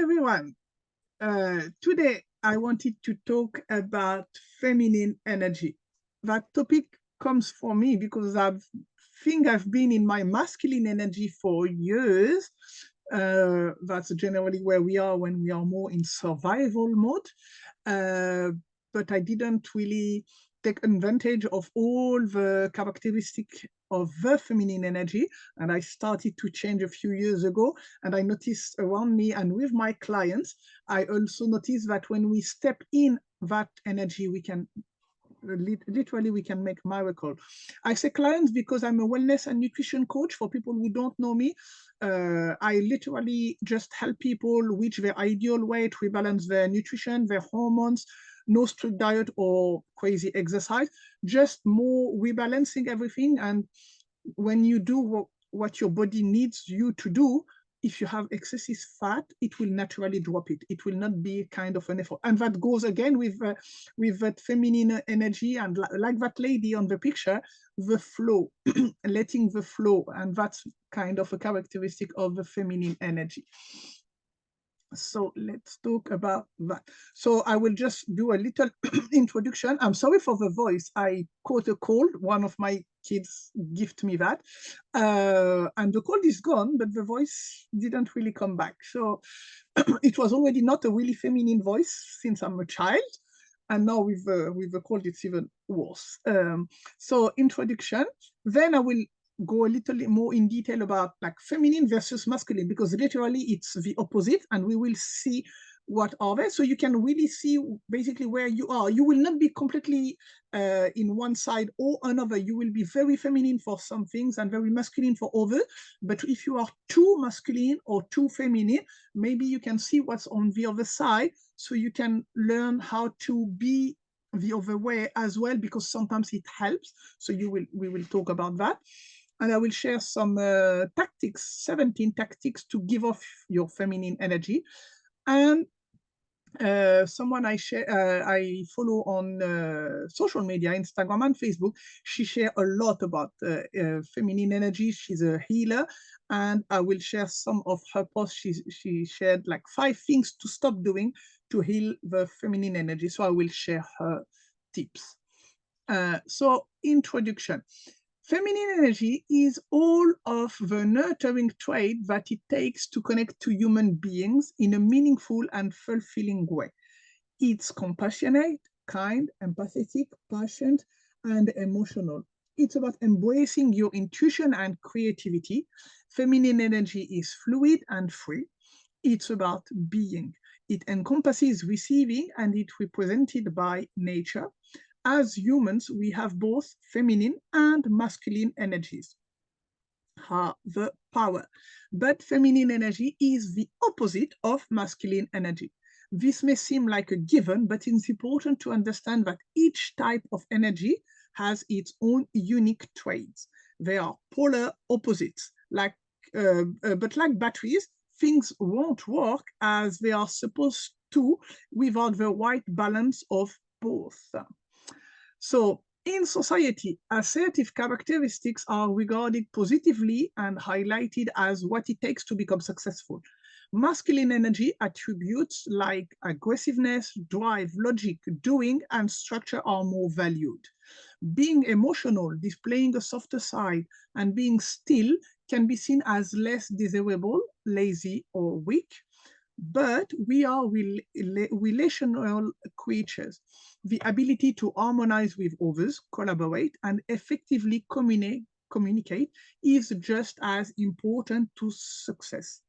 everyone. Today, I wanted to talk about feminine energy. That topic comes for me because I've been in my masculine energy for years. That's generally where we are when we are more in survival mode. Uh, but I didn't really take advantage of all the characteristics of the feminine energy. And I started to change a few years ago. And I noticed around me and with my clients, I also noticed that when we step in that energy, we can literally we can make miracle. I say clients because I'm a wellness and nutrition coach. For people who don't know me, I literally just help people reach their ideal weight, rebalance their nutrition, their hormones, no strict diet or crazy exercise, just more rebalancing everything. And when you do what your body needs you to do, if you have excessive fat, it will naturally drop it. It will not be kind of an effort. And that goes again with that feminine energy. And like that lady on the picture, the flow, letting the flow. And that's kind of a characteristic of the feminine energy. So let's talk about that. So I will just do a little introduction. I'm sorry for the voice. I caught a cold. One of my kids gifted me that. And the cold is gone, but the voice didn't really come back. So it was already not a really feminine voice since I'm a child. And now with the cold, it's even worse. So introduction. Then I will go a little more in detail about like feminine versus masculine, because literally it's the opposite, and we will see what are they, so you can really see basically where you are. You will not be completely in one side or another. You will be very feminine for some things and very masculine for others. But if you are too masculine or too feminine, maybe you can see what's on the other side, so you can learn how to be the other way as well, because sometimes it helps. So we will talk about that. And I will share some tactics, 17 tactics to give off your feminine energy. And someone I follow on social media, Instagram and Facebook, she shared a lot about feminine energy. She's a healer, and I will share some of her posts. She shared like 5 things to stop doing to heal the feminine energy. So I will share her tips. So introduction. Feminine energy is all of the nurturing trait that it takes to connect to human beings in a meaningful and fulfilling way. It's compassionate, kind, empathetic, patient, and emotional. It's about embracing your intuition and creativity. Feminine energy is fluid and free. It's about being. It encompasses receiving, and it's represented by nature. As humans, we have both feminine and masculine energies, have the power. But feminine energy is the opposite of masculine energy. This may seem like a given, but it's important to understand that each type of energy has its own unique traits. They are polar opposites, but like batteries, things won't work as they are supposed to without the right balance of both. So in society, assertive characteristics are regarded positively and highlighted as what it takes to become successful. Masculine energy attributes like aggressiveness, drive, logic, doing, and structure are more valued. Being emotional, displaying a softer side, and being still can be seen as less desirable, lazy, or weak. But we are relational creatures. The ability to harmonize with others, collaborate, and effectively communicate is just as important to success.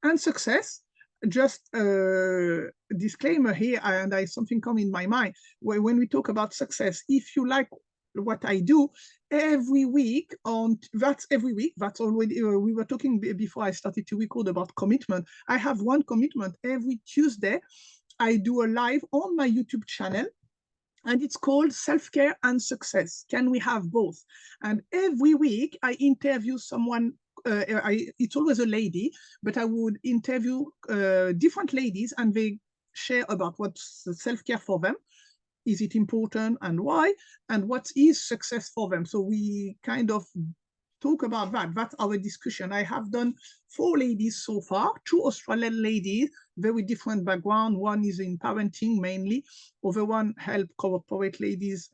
And success, just a disclaimer here, and something come in my mind, when we talk about success, if you like what I do every week that's already we were talking before I started to record about commitment. I have one commitment every Tuesday. I do a live on my YouTube channel, and it's called Self-Care and Success. Can we have both? And every week I interview someone. It's always a lady, but I would interview different ladies, and they share about what's self-care for them. Is it important and why? And what is success for them? So we kind of talk about that. That's our discussion. I have done 4 ladies so far, 2 Australian ladies, very different background. One is in parenting mainly, other one help corporate ladies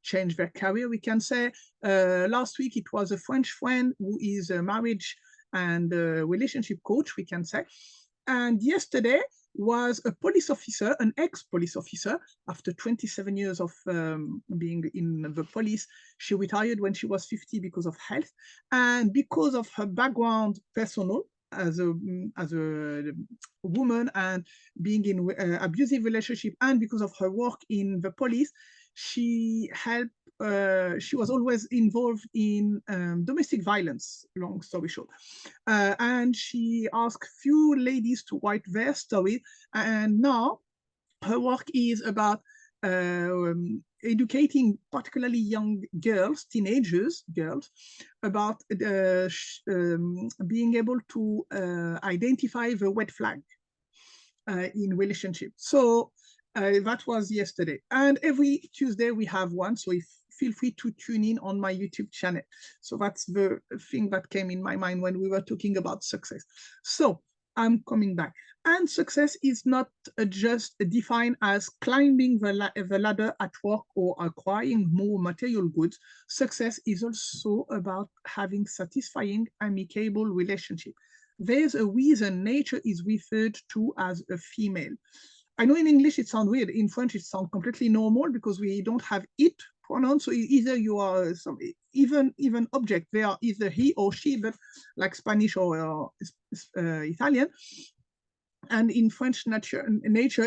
change their career, we can say. Last week, it was a French friend who is a marriage and relationship coach, we can say. And yesterday was a police officer, an ex-police officer. After 27 years of being in the police, she retired when she was 50 because of health. And because of her background, personal, as a woman and being in abusive relationship, and because of her work in the police, she helped. She was always involved in domestic violence, long story short. And she asked few ladies to write their story. And now her work is about educating particularly young girls, teenagers, girls, about being able to identify the red flag in relationship. So that was yesterday. And every Tuesday we have one. So feel free to tune in on my YouTube channel. So that's the thing that came in my mind when we were talking about success. So I'm coming back. And success is not just defined as climbing the ladder at work or acquiring more material goods. Success is also about having satisfying, amicable relationship. There's a reason nature is referred to as a female. I know in English it sounds weird. In French it sounds completely normal because we don't have it pronoun. So either you are even object, they are either he or she, but like Spanish or Italian. And in French, nature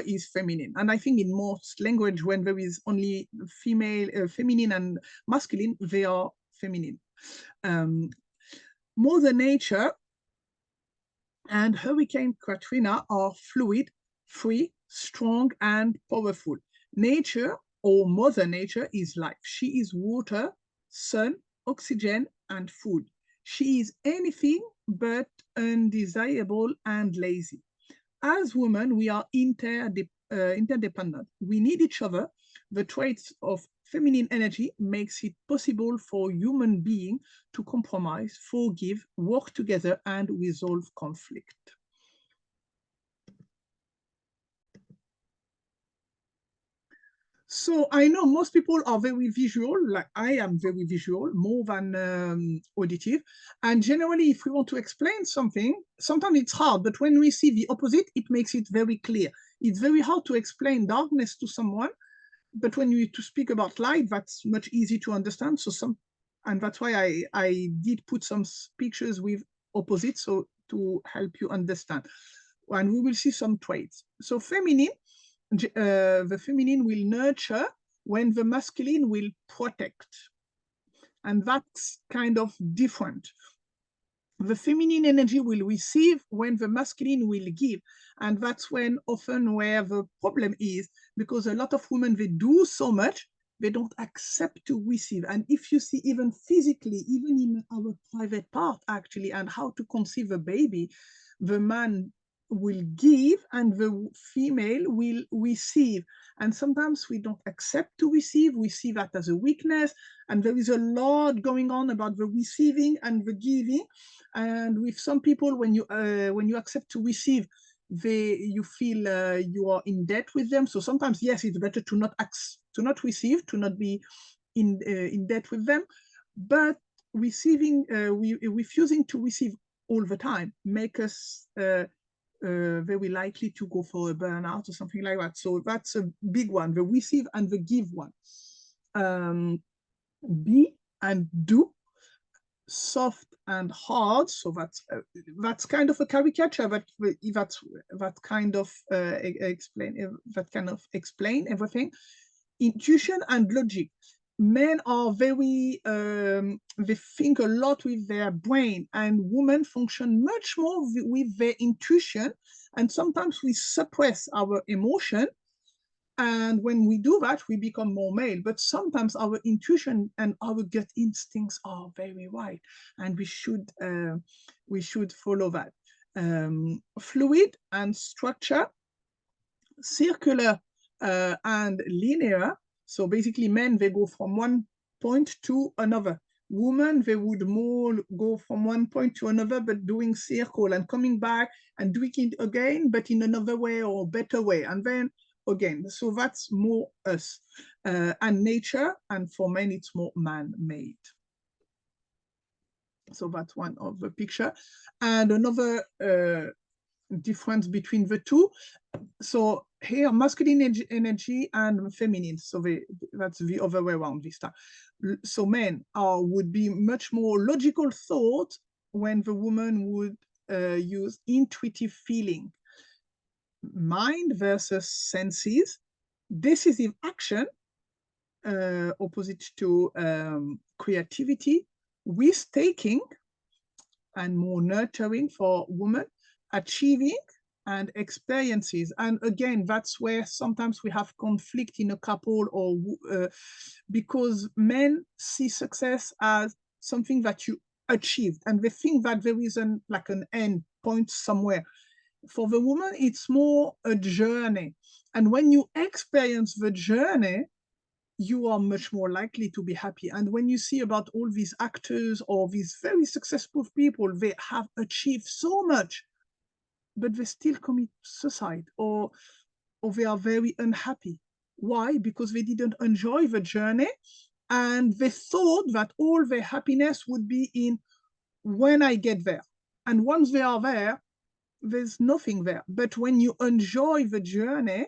is feminine. And I think in most language, when there is only female, feminine and masculine, they are feminine. Mother Nature and Hurricane Katrina are fluid, free, strong, and powerful. Nature, or Mother Nature, is life. She is water, sun, oxygen, and food. She is anything but undesirable and lazy. As women, we are interdependent. We need each other. The traits of feminine energy makes it possible for human beings to compromise, forgive, work together, and resolve conflict. So I know most people are very visual, like I am very visual, more than auditive. And generally, if we want to explain something, sometimes it's hard, but when we see the opposite, it makes it very clear. It's very hard to explain darkness to someone, but when you to speak about light, that's much easier to understand. And that's why I did put some pictures with opposites, so to help you understand. And we will see some traits. So feminine, the feminine will nurture when the masculine will protect. And that's kind of different. The feminine energy will receive when the masculine will give. And that's when often where the problem is, because a lot of women, they do so much, they don't accept to receive. And if you see even physically, even in our private part actually, and how to conceive a baby, the man will give and the female will receive. And sometimes we don't accept to receive. We see that as a weakness. And there is a lot going on about the receiving and the giving. And with some people, when you accept to receive, you feel you are in debt with them. So sometimes, yes, it's better to not receive, to not be in debt with them. But refusing to receive all the time make us very likely to go for a burnout or something like that. So that's a big one, the receive and the give one. Be and do, soft and hard. So that's kind of a caricature, but that kind of explain everything. Intuition and logic. Men are very, they think a lot with their brain, and women function much more with their intuition. And sometimes we suppress our emotion. And when we do that, we become more male. But sometimes our intuition and our gut instincts are very right. And we should follow that. Fluid and structure, circular and linear. So basically men, they go from one point to another. Women, they would more go from one point to another, but doing circle and coming back and doing it again, but in another way or better way. And then again, so that's more us and nature. And for men, it's more man-made. So that's one of the picture. And another difference between the two. So here, masculine energy and feminine. So that's the other way around this time. So men would be much more logical thought when the woman would use intuitive feeling. Mind versus senses. Decisive action, opposite to creativity. Risk-taking and more nurturing for women. Achieving and experiences. And again, that's where sometimes we have conflict in a couple, or because men see success as something that you achieved, and they think that there is an end point somewhere. For the woman, it's more a journey. And when you experience the journey, you are much more likely to be happy. And when you see about all these actors or these very successful people, they have achieved so much, but they still commit suicide, or they are very unhappy. Why? Because they didn't enjoy the journey, and they thought that all their happiness would be in when I get there. And once they are there, there's nothing there. But when you enjoy the journey,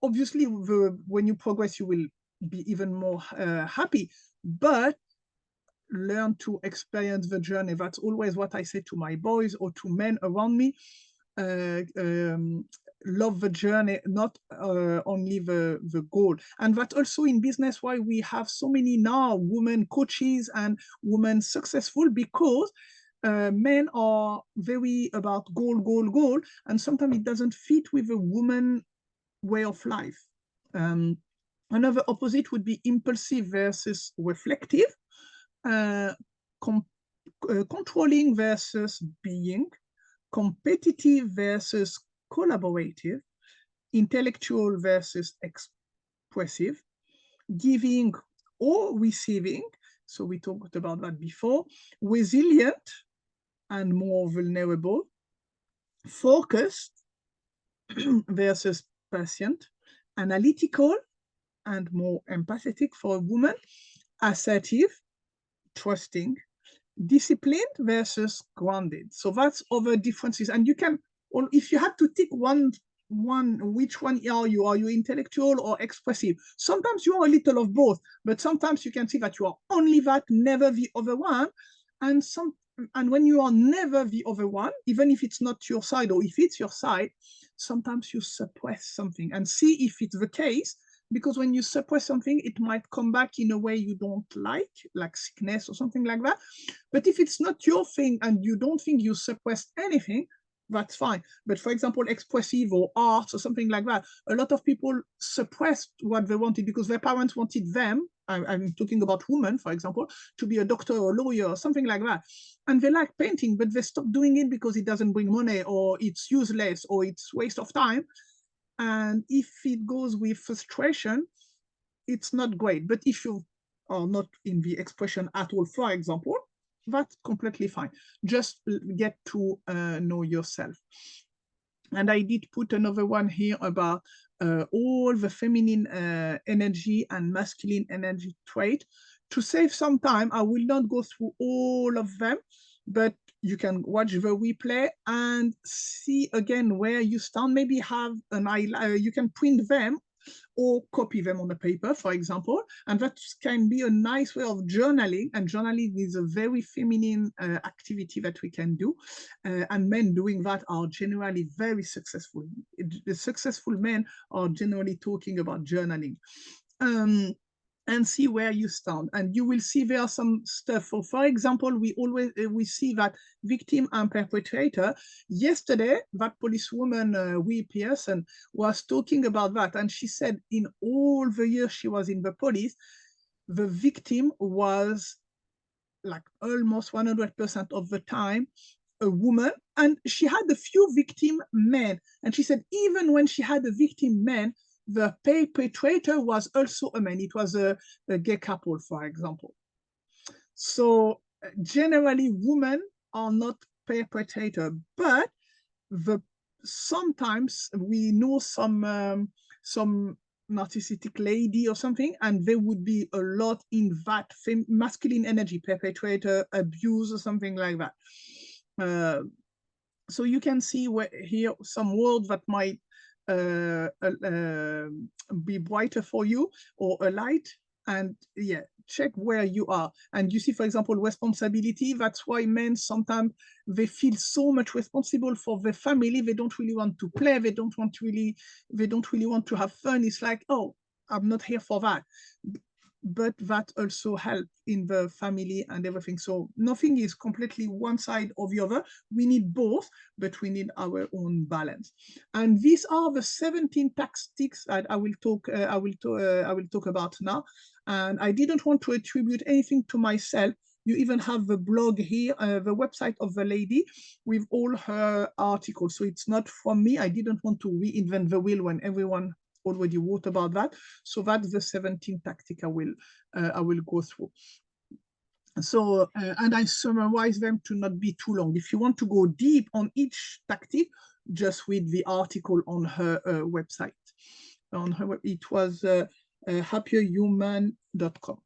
obviously when you progress, you will be even more happy. But learn to experience the journey. That's always what I say to my boys or to men around me. Love the journey, not only the goal. And that's also in business why we have so many now women coaches and women successful, because men are very about goal, and sometimes it doesn't fit with the woman way of life. Another opposite would be impulsive versus reflective, controlling versus being, competitive versus collaborative, intellectual versus expressive, giving or receiving. So we talked about that before. Resilient and more vulnerable, focused versus patient, analytical and more empathetic for a woman, assertive, trusting, disciplined versus grounded. So that's other differences. And you can, or if you had to tick one, which one are you? Are you intellectual or expressive? Sometimes you are a little of both, but sometimes you can see that you are only that, never the other one. And when you are never the other one, even if it's not your side or if it's your side, sometimes you suppress something and see if it's the case. Because when you suppress something, it might come back in a way you don't like sickness or something like that. But if it's not your thing and you don't think you suppressed anything, that's fine. But for example, expressive or arts or something like that, a lot of people suppressed what they wanted because their parents wanted them, I'm talking about women, for example, to be a doctor or a lawyer or something like that. And they like painting, but they stop doing it because it doesn't bring money, or it's useless, or it's waste of time. And if it goes with frustration, it's not great. But if you are not in the expression at all, for example, that's completely fine. Just get to know yourself. And I did put another one here about all the feminine energy and masculine energy trait. To save some time, I will not go through all of them, but you can watch the replay and see again where you stand. Maybe have you can print them or copy them on a paper, for example, and that can be a nice way of journaling. And journaling is a very feminine activity that we can do, and men doing that are generally very successful. The successful men are generally talking about journaling. And see where you stand. And you will see there are some stuff. For example, we see that victim and perpetrator. Yesterday, that policewoman, Wee Pearson, was talking about that. And she said in all the years she was in the police, the victim was like almost 100% of the time a woman. And she had a few victim men. And she said even when she had a victim man, the perpetrator was also a man. It was a gay couple, for example. So generally, women are not perpetrator, but sometimes we know some narcissistic lady or something, and there would be a lot in that masculine energy, perpetrator, abuse, or something like that. So you can see here some words that might be brighter for you, or a light, and yeah, check where you are. And you see, for example, responsibility. That's why men sometimes they feel so much responsible for the family. They don't really want to play. They don't really want to have fun. It's like, oh, I'm not here for that. But that also helps in the family and everything. So nothing is completely one side or the other. We need both, but we need our own balance. And these are the 17 tactics that I will talk about now. And I didn't want to attribute anything to myself. You even have the blog here, the website of the lady with all her articles. So it's not from me. I didn't want to reinvent the wheel when everyone already wrote about that. So that's the 17 tactics I will go through. So, and I summarize them to not be too long. If you want to go deep on each tactic, just read the article on her website. On her, it was happierhuman.com.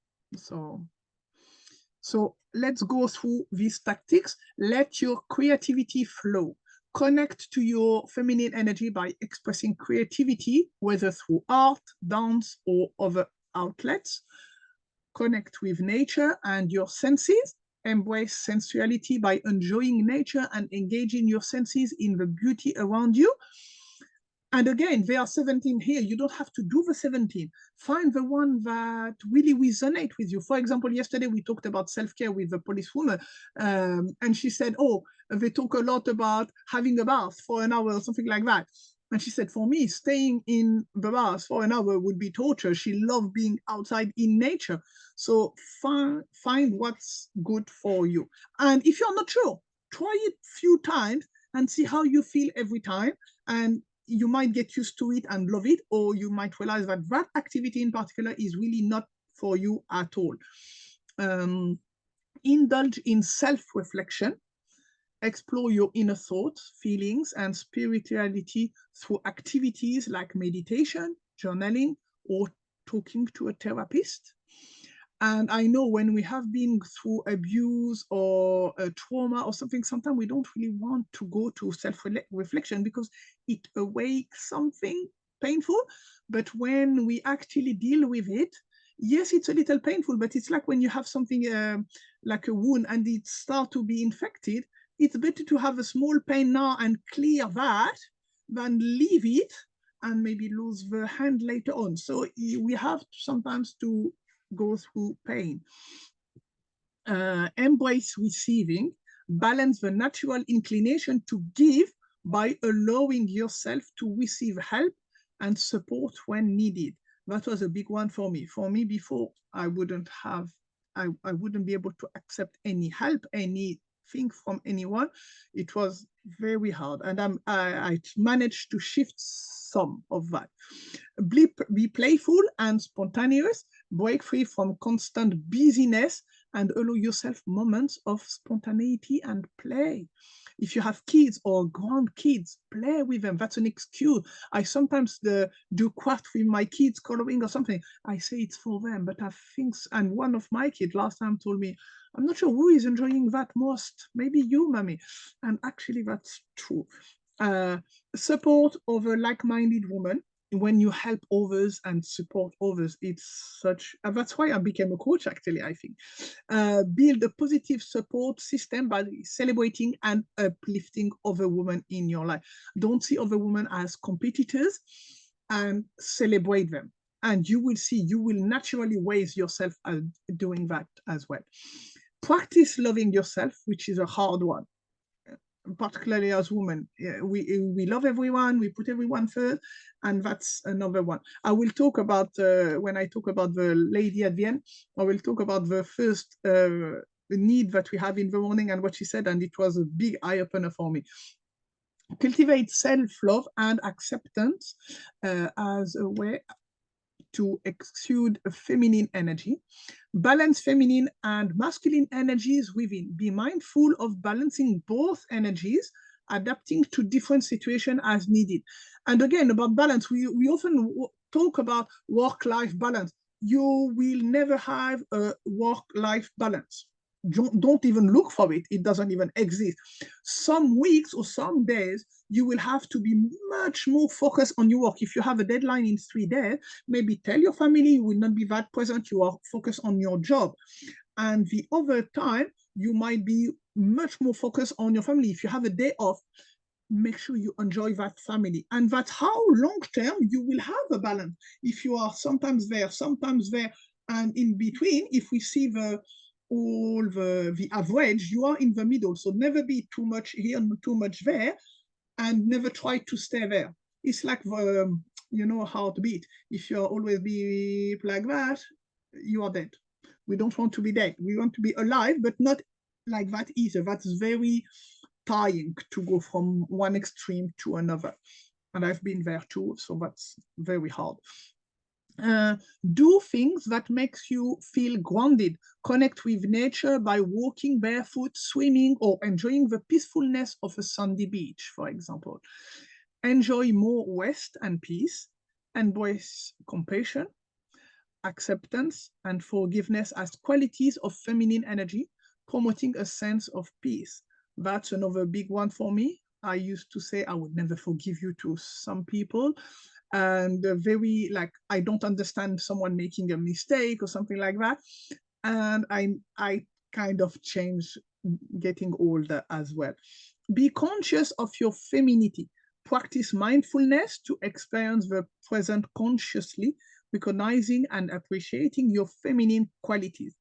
So let's go through these tactics. Let your creativity flow. Connect to your feminine energy by expressing creativity, whether through art, dance, or other outlets. Connect with nature and your senses. Embrace sensuality by enjoying nature and engaging your senses in the beauty around you. And again, there are 17 here. You don't have to do the 17. Find the one that really resonate with you. For example, yesterday we talked about self-care with the policewoman, and she said, oh, they talk a lot about having a bath for an hour or something like that. And she said, for me, staying in the bath for an hour would be torture. She loved being outside in nature. So find what's good for you. And if you're not sure, try it a few times and see how you feel every time. And you might get used to it and love it, or you might realize that that activity in particular is really not for you at all. Indulge in self-reflection. Explore your inner thoughts, feelings, and spirituality through activities like meditation, journaling, or talking to a therapist. And I know when we have been through abuse or a trauma or something, sometimes we don't really want to go to self-reflection because it awakes something painful. But when we actually deal with it, yes, it's a little painful, but it's like when you have something like a wound and it starts to be infected, it's better to have a small pain now and clear that than leave it and maybe lose the hand later on. So we have sometimes to go through pain. Embrace receiving. Balance the natural inclination to give by allowing yourself to receive help and support when needed. That was a big one for me. For me, before, I wouldn't be able to accept any help, anything from anyone. It was very hard, and I managed to shift some of that. Be playful and spontaneous. Break free from constant busyness and allow yourself moments of spontaneity and play. If you have kids or grandkids, play with them. That's an excuse. I sometimes do craft with my kids, coloring or something. I say it's for them, but I think, and one of my kids last time told me, I'm not sure who is enjoying that most. Maybe you, mommy. And actually, that's true. Support of a like-minded woman. When you help others and support others, it's such, that's why I became a coach, actually, I think. Build a positive support system by celebrating and uplifting other women in your life. Don't see other women as competitors, and celebrate them. And you will see, you will naturally raise yourself doing that as well. Practice loving yourself, which is a hard one, particularly as women. We love everyone, we put everyone first, and that's another one. I will talk about, when I talk about the lady at the end, I will talk about the first need that we have in the morning and what she said, and it was a big eye-opener for me. Cultivate self-love and acceptance as a way to exude a feminine energy. Balance feminine and masculine energies within. Be mindful of balancing both energies, adapting to different situations as needed. And again, about balance, we often talk about work-life balance. You will never have a work-life balance. Don't even look for it. It doesn't even exist. Some weeks or some days, you will have to be much more focused on your work. If you have a deadline in 3 days, maybe tell your family you will not be that present. You are focused on your job. And the other time, you might be much more focused on your family. If you have a day off, make sure you enjoy that family. And that's how long-term you will have a balance. If you are sometimes there, and in between, if we see the average, you are in the middle. So never be too much here and too much there, and never try to stay there. It's like you know, heartbeat. If you always be like that, you are dead. We don't want to be dead. We want to be alive, but not like that either. That's very tiring to go from one extreme to another. And I've been there too, so that's very hard. Do things that makes you feel grounded. Connect with nature by walking barefoot, swimming, or enjoying the peacefulness of a sandy beach, for example. Enjoy more rest and peace. Embrace compassion, acceptance, and forgiveness as qualities of feminine energy, promoting a sense of peace. That's another big one for me. I used to say I would never forgive you to some people. And very like, I don't understand someone making a mistake or something like that. And I kind of changed getting older as well. Be conscious of your femininity. Practice mindfulness to experience the present consciously, recognizing and appreciating your feminine qualities.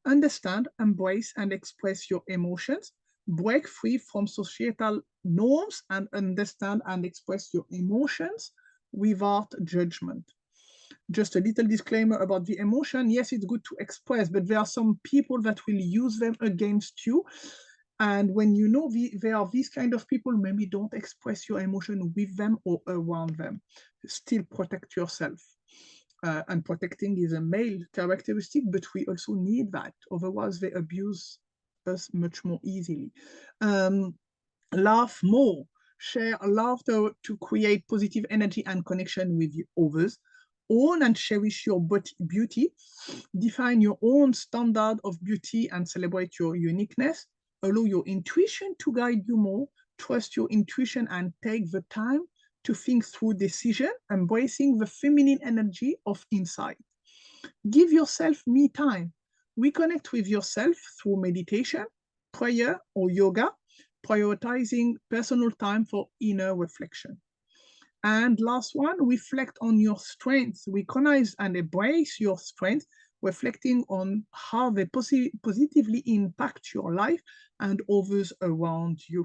Understand, embrace, and express your emotions. Break free from societal norms and understand and express your emotions without judgment. Just a little disclaimer about the emotion. Yes, it's good to express, but there are some people that will use them against you. And when you know there are these kind of people, maybe don't express your emotion with them or around them. Still protect yourself. And protecting is a male characteristic, but we also need that. Otherwise, they abuse us much more easily. Laugh more. Share laughter to create positive energy and connection with others. Own and cherish your beauty. Define your own standard of beauty and celebrate your uniqueness. Allow your intuition to guide you more. Trust your intuition and take the time to think through decision, embracing the feminine energy of insight. Give yourself me time. Reconnect with yourself through meditation, prayer, or yoga, prioritizing personal time for inner reflection. And last one, reflect on your strengths. Recognize and embrace your strengths, reflecting on how they positively impact your life and others around you.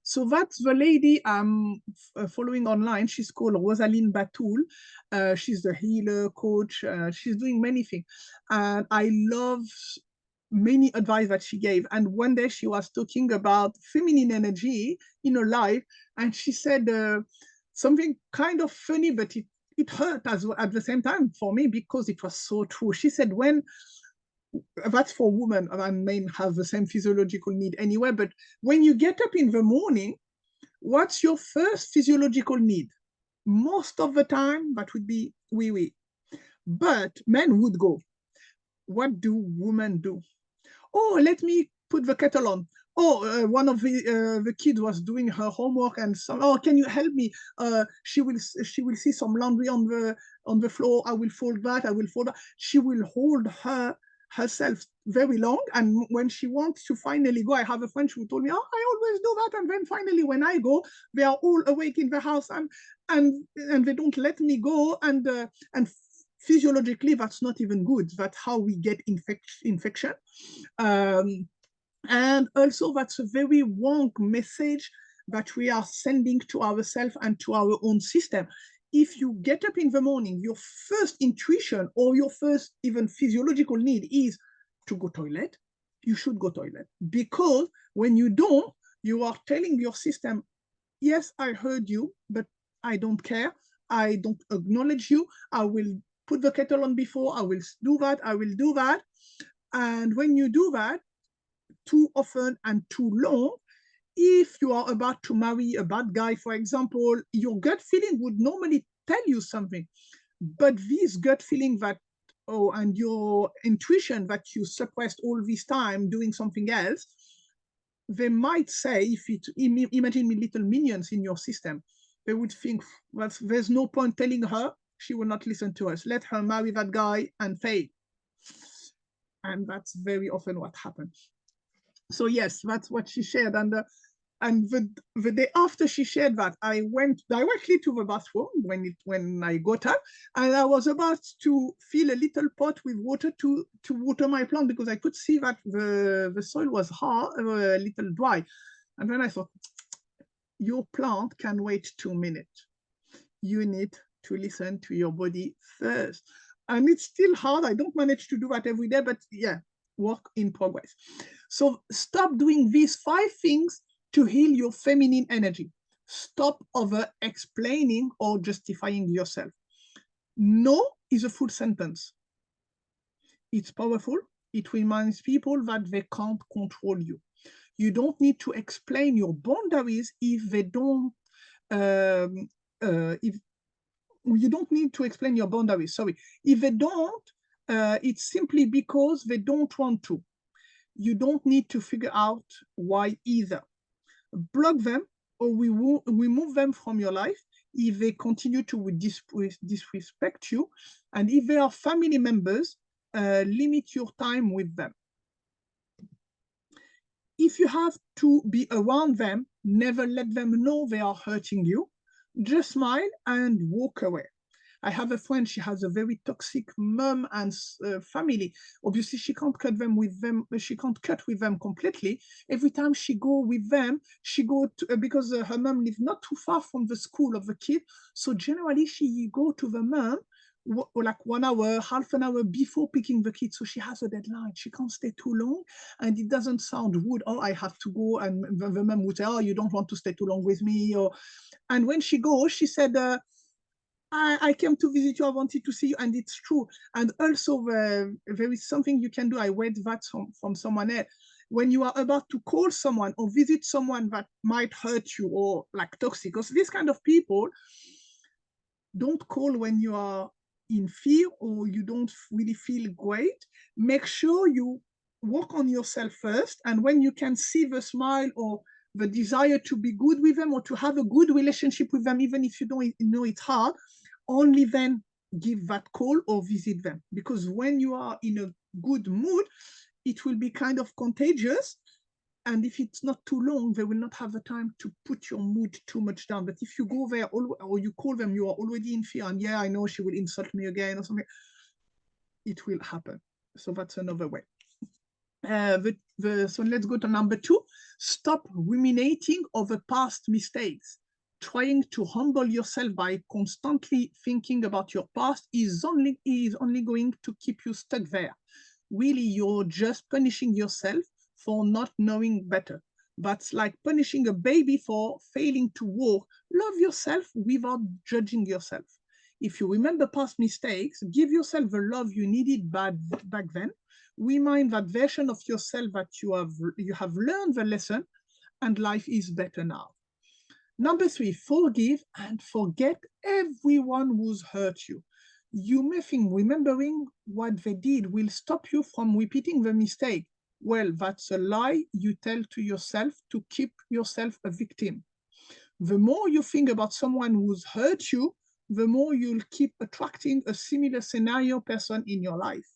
So that's the lady I'm following online. She's called Rosaline Batul. She's the healer coach. She's doing many things. And I love many advice that she gave. And one day she was talking about feminine energy in her life. And she said something kind of funny, but it hurt as well at the same time for me because it was so true. She said, that's for women, and men have the same physiological need anyway, but when you get up in the morning, what's your first physiological need? Most of the time, that would be wee-wee. But men would go, what do women do? Oh, let me put the kettle on. Oh, one of the kids was doing her homework and oh, can you help me? She will see some laundry on the floor. I will fold that. She will hold herself very long, and when she wants to finally go, I have a friend who told me, oh, I always do that, and then finally when I go, they are all awake in the house and they don't let me go, and physiologically that's not even good. That's how we get infection, and also that's a very wrong message that we are sending to ourselves and to our own system. If you get up in the morning, your first intuition or your first even physiological need is to go toilet, you should go toilet. Because when you don't, you are telling your system, yes, I heard you, but I don't care. I don't acknowledge you. I will put the kettle on before, I will do that, I will do that. And when you do that too often and too long, if you are about to marry a bad guy, for example, your gut feeling would normally tell you something. But this gut feeling that, oh, and your intuition that you suppressed all this time doing something else, they might say, if it, imagine little minions in your system, they would think, well, there's no point telling her, she will not listen to us. Let her marry that guy and fail. And that's very often what happens. So yes, that's what she shared. And the day after she shared that, I went directly to the bathroom when I got up, and I was about to fill a little pot with water to water my plant, because I could see that the soil was hard, a little dry. And then I thought, your plant can wait 2 minutes. You need to listen to your body first. And it's still hard. I don't manage to do that every day, but yeah, work in progress. So stop doing these 5 things to heal your feminine energy. Stop over explaining or justifying yourself. No is a full sentence. It's powerful. It reminds people that they can't control you. You don't need to explain your boundaries if they don't, if you don't need to explain your boundaries. Sorry. If they don't, it's simply because they don't want to. You don't need to figure out why either. Block them or remove them from your life if they continue to disrespect you. And if they are family members, limit your time with them. If you have to be around them, never let them know they are hurting you. Just smile and walk away. I have a friend, she has a very toxic mom and family. Obviously, she can't cut with them completely. Every time she go with them, she go to, because her mom lives not too far from the school of the kid. So generally, she go to the mom like 1 hour, half an hour before picking the kid. So she has a deadline. She can't stay too long. And it doesn't sound rude. Oh, I have to go. And the mom would say, oh, you don't want to stay too long with me. And when she goes, she said, I came to visit you, I wanted to see you, and it's true. And also, there is something you can do. I read that from someone else. When you are about to call someone or visit someone that might hurt you or like toxic, because these kind of people, don't call when you are in fear or you don't really feel great. Make sure you work on yourself first. And when you can see the smile or the desire to be good with them or to have a good relationship with them, even if you don't know it's hard, only then give that call or visit them. Because when you are in a good mood, it will be kind of contagious. And if it's not too long, they will not have the time to put your mood too much down. But if you go there or you call them, you are already in fear. And yeah, I know she will insult me again or something. It will happen. So that's another way. So let's go to number 2. Stop ruminating over past mistakes. Trying to humble yourself by constantly thinking about your past is only going to keep you stuck there. Really, you're just punishing yourself for not knowing better. That's like punishing a baby for failing to walk. Love yourself without judging yourself. If you remember past mistakes, give yourself the love you needed back then. Remind that version of yourself that you have learned the lesson, and life is better now. Number 3, forgive and forget everyone who's hurt you. You may think remembering what they did will stop you from repeating the mistake. Well, that's a lie you tell to yourself to keep yourself a victim. The more you think about someone who's hurt you, the more you'll keep attracting a similar scenario person in your life.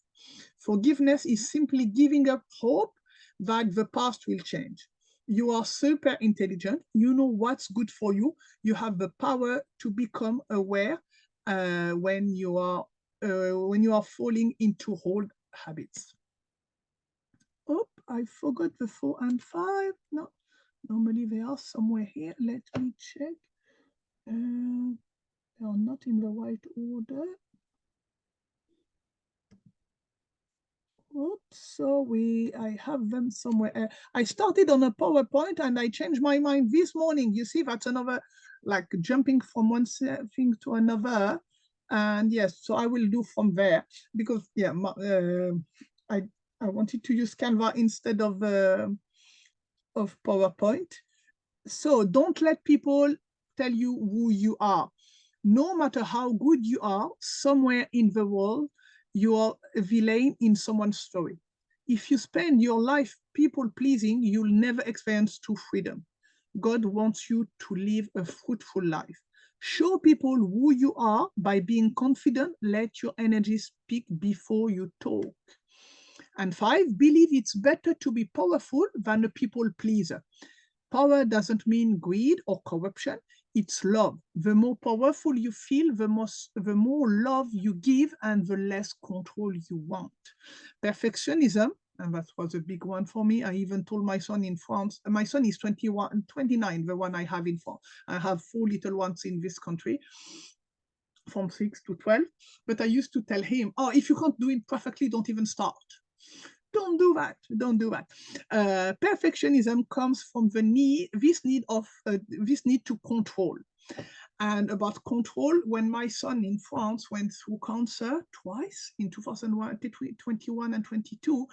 Forgiveness is simply giving up hope that the past will change. You are super intelligent. You know what's good for you. You have the power to become aware when you are falling into old habits. Oh, I forgot the 4 and 5. No, normally they are somewhere here. Let me check. They are not in the right order. Oops, so I have them somewhere. I started on a PowerPoint and I changed my mind this morning. You see, that's another like jumping from one thing to another. And yes, so I will do from there because yeah, I wanted to use Canva instead of PowerPoint. So don't let people tell you who you are. No matter how good you are, somewhere in the world, you are a villain in someone's story. If you spend your life people pleasing, you'll never experience true freedom. God wants you to live a fruitful life. Show people who you are by being confident. Let your energy speak before you talk. And 5, believe it's better to be powerful than a people pleaser. Power doesn't mean greed or corruption. It's love. The more powerful you feel, the more love you give and the less control you want. Perfectionism, and that was a big one for me. I even told my son in France, my son is 21, 29, the one I have in France. I have 4 little ones in this country from 6 to 12. But I used to tell him, oh, if you can't do it perfectly, don't even start. Don't do that. Don't do that. Perfectionism comes from this need to control. And about control, when my son in France went through cancer twice in 2021 and 22,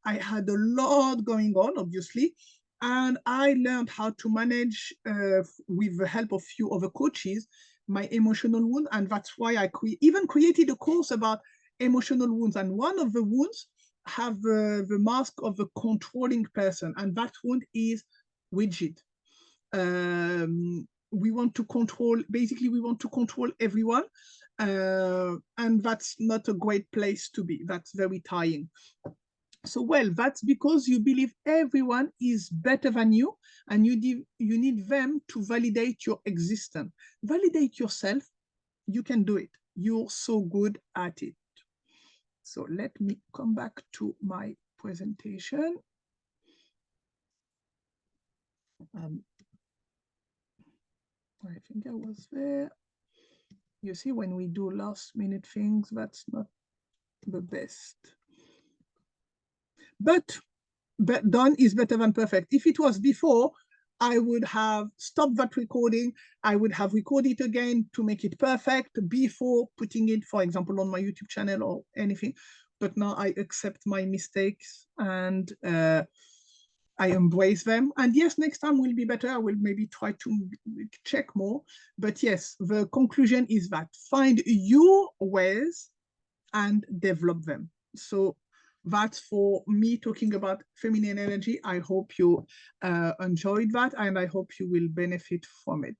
I had a lot going on, obviously. And I learned how to manage, with the help of a few other coaches, my emotional wound. And that's why I even created a course about emotional wounds. And one of the wounds have the mask of a controlling person. And that wound is rigid. We want to control, basically, we want to control everyone. And that's not a great place to be. That's very tiring. So, well, that's because you believe everyone is better than you, and you need them to validate your existence. Validate yourself. You can do it. You're so good at it. So let me come back to my presentation. I think I was there. You see, when we do last minute things, that's not the best. But done is better than perfect. If it was before, I would have stopped that recording. I would have recorded it again to make it perfect before putting it, for example, on my YouTube channel or anything. But now I accept my mistakes and I embrace them. And yes, next time will be better. I will maybe try to check more. But yes, the conclusion is that find your ways and develop them. So that's for me talking about feminine energy. I hope you enjoyed that and I hope you will benefit from it.